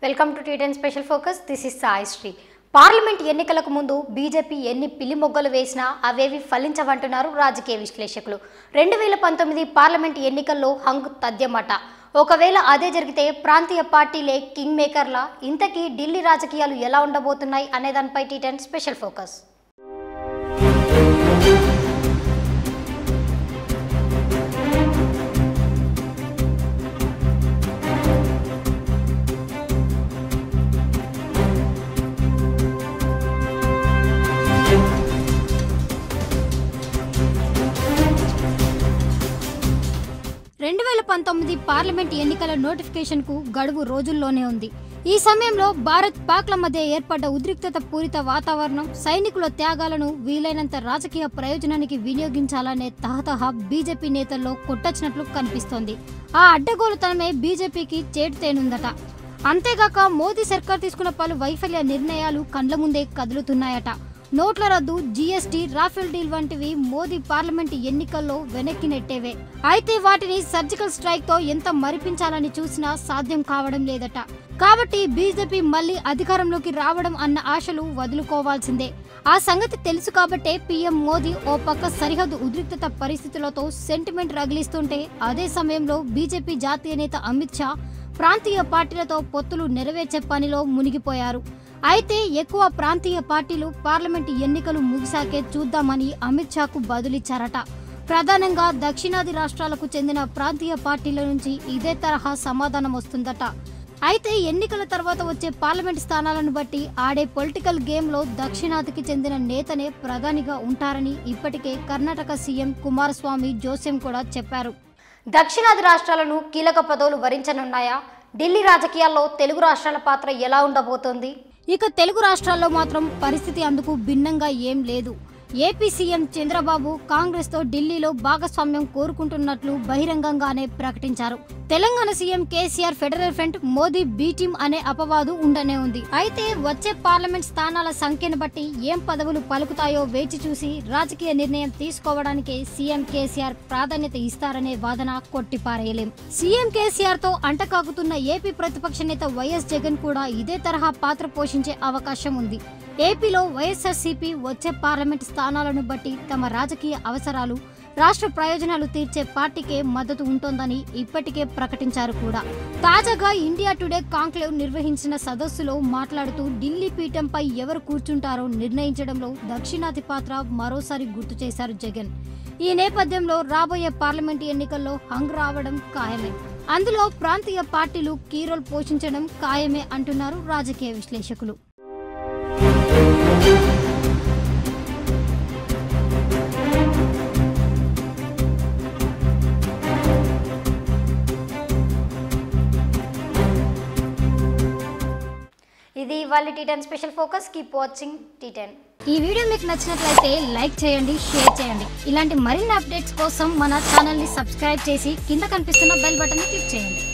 Welcome to T ten special focus. This is Saisri. Parliament ఎన్నికలకు ముందు BJP ఎన్ని పిల్లి మొగ్గలు వేసినా అవేవి ఫలించవంటున్నారు రాజకీయ విశ్లేషకులు. 2019 పార్లమెంట్ ఎన్నికల్లో హంగ్ తథ్యమట. ఒకవేళ అదే జరిగితే ప్రాంతీయ పార్టీలే కింగ్ మేకర్లా. ఇంతకీ ఢిల్లీ రాజకీయాలు ఎలా ఉండబోతున్నాయి అనే దానిపై టీ10 స్పెషల్ ఫోకస్. పార్లమెంట్ ఎన్నికల నోటిఫికేషన్ కు గడువు రోజుల్లోనే ఉంది. ఈ సమయంలో భారత్ పాక్ల మధ్య ఏర్పడ్డ ఉద్రిక్తత పూరిత వాతావరణం, సైనికుల త్యాగాలను వీలైనంత రాజకీయ ప్రయోజనానికి వినియోగించాలనే తహతహ బీజేపీ నేతల్లో కొట్టొచ్చినట్లు కనిపిస్తోంది. ఆ అడ్డగోలుతనమే బీజేపీకి చేటుతేనుందట. అంతేగాక మోదీ సర్కార్ తీసుకున్న పలు వైఫల్య నిర్ణయాలు కండ్ల ముందే కదులుతున్నాయట. నోట్ల రద్దు, జీఎస్టీ, రాఫెల్ డీల్ వంటివి మోదీ పార్లమెంట్ ఎన్నికల్లో వెనక్కి నెట్టేవే. అయితే వాటిని సర్జికల్ స్ట్రైక్ తో ఎంత మరిపించాలని చూసినా సాధ్యం కావడం లేదట. కాబట్టి బీజేపీ మళ్లీ అధికారంలోకి రావడం అన్న ఆశలు వదులుకోవాల్సిందే. ఆ సంగతి తెలుసు కాబట్టే పీఎం మోదీ ఓ పక్క సరిహద్దు ఉద్రిక్తత పరిస్థితులతో సెంటిమెంట్ రగిలిస్తుంటే, అదే సమయంలో బీజేపీ జాతీయ నేత అమిత్ షా ప్రాంతీయ పార్టీలతో పొత్తులు నెరవేర్చే పనిలో మునిగిపోయారు. అయితే ఎక్కువ ప్రాంతీయ పార్టీలు పార్లమెంటు ఎన్నికలు ముగిసాకే చూద్దామని అమిత్ షాకు బదులిచ్చారట. ప్రధానంగా దక్షిణాది రాష్ట్రాలకు చెందిన ప్రాంతీయ పార్టీల నుంచి ఇదే తరహా సమాధానం వస్తుందట. అయితే ఎన్నికల తర్వాత వచ్చే పార్లమెంట్ స్థానాలను బట్టి ఆడే పొలిటికల్ గేమ్లో దక్షిణాదికి చెందిన నేతనే ప్రధానిగా ఉంటారని ఇప్పటికే కర్ణాటక సీఎం కుమారస్వామి జోస్యం కూడా చెప్పారు. దక్షిణాది రాష్ట్రాలను కీలక పదవులు వరించనున్నాయా? ఢిల్లీ రాజకీయాల్లో తెలుగు రాష్ట్రాల పాత్ర ఎలా ఉండబోతోంది? ఇక తెలుగు రాష్ట్రాల్లో మాత్రం పరిస్థితి అందుకు భిన్నంగా ఏం లేదు. ఏపీ సీఎం చంద్రబాబు కాంగ్రెస్ తో ఢిల్లీలో భాగస్వామ్యం కోరుకుంటున్నట్లు బహిరంగంగానే ప్రకటించారు. Telangana CM KCR federal front, Modi be team అనే అపవాదు ఉండనే ఉంది. అయితే వచ్చే పార్లమెంట్ స్థానాల సంఖ్యను బట్టి ఏం పదవులు పలుకుతాయో వేచి చూసి రాజకీయ నిర్ణయం తీసుకోవడానికే సీఎం కేసీఆర్ ప్రాధాన్యత ఇస్తారనే వాదన కొట్టిపారేయలేం. సీఎం కేసీఆర్ తో అంటకాగుతున్న ఏపీ ప్రతిపక్ష నేత వైఎస్ జగన్ కూడా ఇదే తరహా పాత్ర పోషించే అవకాశం ఉంది. ఏపీలో వైఎస్ఆర్సీపీ వచ్చే పార్లమెంట్ స్థానాలను బట్టి తమ రాజకీయ అవసరాలు, రాష్ట్ర ప్రయోజనాలు తీర్చే పార్టీకే మద్దతు ఉంటోందని ఇప్పటికే ప్రకటించారు కూడా. తాజాగా ఇండియా టుడే కాంక్లేవ్ నిర్వహించిన సదస్సులో మాట్లాడుతూ ఢిల్లీ పీఠంపై ఎవరు కూర్చుంటారో నిర్ణయించడంలో దక్షిణాది పాత్ర మరోసారి గుర్తు చేశారు జగన్. ఈ నేపథ్యంలో రాబోయే పార్లమెంట్ ఎన్నికల్లో హంగ్ రావడం ఖాయమే. అందులో ప్రాంతీయ పార్టీలు కీ రోల్ పోషించడం ఖాయమే అంటున్నారు రాజకీయ విశ్లేషకులు. ఇది ఇవాళ T ten special focus. Keep watching T ten. ఈ వీడియో మీకు నచ్చినట్లయితే లైక్ చేయండి, షేర్ చేయండి. ఇలాంటి మరిన్ని అప్డేట్స్ కోసం మన ఛానల్ ని సబ్స్క్రైబ్ చేసి కింద కనిపిస్తున్న బెల్ బటన్ ని క్లిక్ చేయండి.